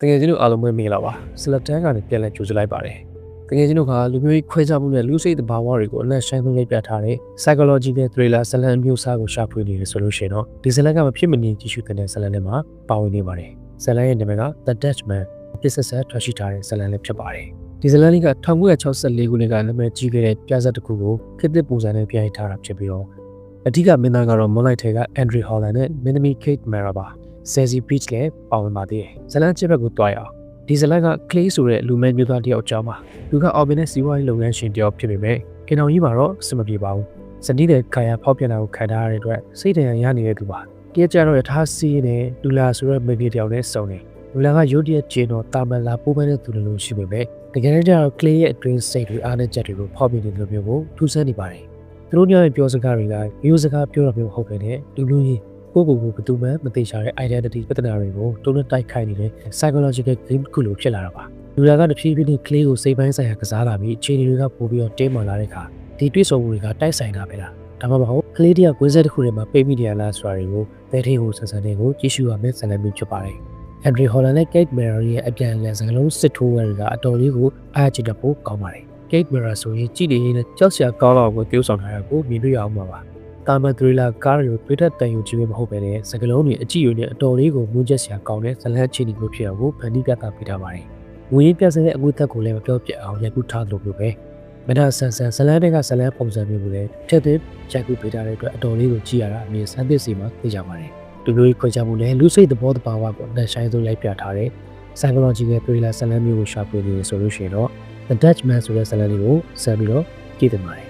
တကယ်ချင်းတို့အားလုံးပဲမင်္ဂလာပါဆလတ်တန်းကနေပြန်လည်ကြိုဆိုလိုက်ပါတယ်တကယ်ချင်းတို့ကလူမျိုးရေးခွဲခြားမှုနဲ့လူစိတ်တဘာဝတွေကိုအနက်ရှိုင်းဆုံးလိုက်ပြထားတဲ့ psychological thriller ဇာတ်လမ်းမျိုးစားကိုရှာဖွေနေတယ်ဆိုလို့ရှိရင်တော့ဒီဇာတ်လမ်းကမဖြစ်မနေကြည့်ရှုတဲ့ဇာတ်လမ်းတွေမှာပါဝင်နေပါတယ်ဇာတ်လမ်းရဲ့နာမည်က The Dutchman ပစ်ဆက်ဆက်ထွက်ရှိထားတဲ့ဇာတ်လမ်းလေးဖြစ်ပါတယ်ဒီဇာတ်လမ်းလေးက1964ခုနှစ်ကနာမည်ကြီးခဲ့တဲ့ပြဇာတ်တစ်ခုကိုခေတ်သစ်ပုံစံနဲ့ပြန်ရေးထားတာဖြစ်ပြီးတော့အဓိကမင်းသားကတော့ Moonlight ထဲက Andrew Holland နဲ့ Minami Kate Mara ပါ Sassy Beach လည်းပါဝင်ပါသေးတယ်ဇာတ်လမ်းချစ်ဘက်ကိုတွားရအောင်ဒီဇလန်က Clay ဆိုတဲ့လူမဲမျိုးသားတယောက်အကြောင်းပါသူကအော်ဘင်နဲ့စီးပွားရေးလုပ်ငန်းရှင်တယောက်ဖြစ်ပေမဲ့ကင်တော်ကြီးမှာတော့စမပြေပါဘူးဇနီးတဲ့ခါရဖောက်ပြန်တာကိုခံထားရတဲ့အတွက်စိတ်တရားရနေတဲ့သူပါတကယ်ကြတော့ရထားစီးနဲ့လူလာဆိုတဲ့မိန်းကလေးတယောက်နဲ့စုံတယ်လူလာကရုတ်တရက်ကျင်းတော့တာမန်လာပိုးပန်းတဲ့သူလိုရှိပေမဲ့တကယ်ကြတော့ Clay ရဲ့အတွင်းစိတ်တွေအားနဲ့ချက်တွေကိုဖောက်ပြန်နေတယ်လို့မျိုးကိုထူးဆန်းနေပါတယ်သူတို့ညရဲ့ပြောစကားတွေကမျိုးစကားပြောတာမျိုးဟုတ်ပဲနဲ့လူလူကြီးကိုဘယ်သူမှမသိချတဲ့ identity ပြဿနာတွေကိုတုံ့ပြန်တိုက်ခိုက်နေတဲ့ psychological game ခုလိုဖြစ်လာတာပါလူလာကတဖြည်းဖြည်းနဲ့ Clay ကိုစိတ်ပိုင်းဆိုင်ရာကစားလာပြီးအခြေအနေတွေကပိုပြီးတော့တင်းမာလာတဲ့အခါဒီတွေ့ဆုံမှုတွေကတိုက်ဆိုင်တာပဲလားဒါမှမဟုတ် Clay တယောက်ကွင်းဆက်တစ်ခုထဲမှာပိတ်မိနေရလားဆိုတာတွေကိုသဲထင်းကိုဆန်းဆန်းတွေကိုကြည့်ရှုရမယ့်ဇာတ်လမ်းမျိုးဖြစ်ပါတယ် Andrew Holland နဲ့ Kate Mara ရဲ့အပြန်အလှန်စကားလုံးစစ်ထိုးဝဲတွေကအတော်လေးကိုအားကျတဲ့ပိုကောင်းပါတယ် Kate Mara ဆိုရင်ကြည့်နေရင်ကြောက်စရာကောင်းတော့ကိုပြောဆောင်ထားတာကိုမြင်တွေ့ရအောင်ပါတာမန်သရီလာကားတွေကိုတွေ့တဲ့တန်ယူခြင်းမဟုတ်ပဲနဲ့စကလုံးတွေအကြည့်ယူနေအတော်လေးကိုမွန်းချက်စရာကောင်းတဲ့ဇလန်းချင်းတွေမျိုးဖြစ်အောင်ကိုဖန်တီးပြသပေးထားပါတယ်။ငွေရင်းပြစတဲ့အငွေသက်ကိုလည်းမပြောပြအောင်ရိုက်ကူးထားလို့ပဲ။မနာဆန်ဆန်ဇလန်းတွေကဇလန်းပုံစံမျိုးကိုလည်းထက်သင်းရိုက်ကူးပေးထားတဲ့အတွက်အတော်လေးကိုကြည့်ရတာအမြင်ဆန်းသစ်စီမှာသိကြပါတယ်။လူမျိုးခွင့်ချမှုနဲ့လူစိတ်သဘောတဘာဝကိုအနှံ့ဆိုင်ဆုံးလိုက်ပြထားတဲ့ psychological thriller ဇလန်းမျိုးကိုရှာဖွေနေဆိုလို့ရှိရင်တော့ The Dutchman ဆိုတဲ့ဇလန်းလေးကိုဆက်ပြီးတော့ကြည့်သင့်ပါတယ်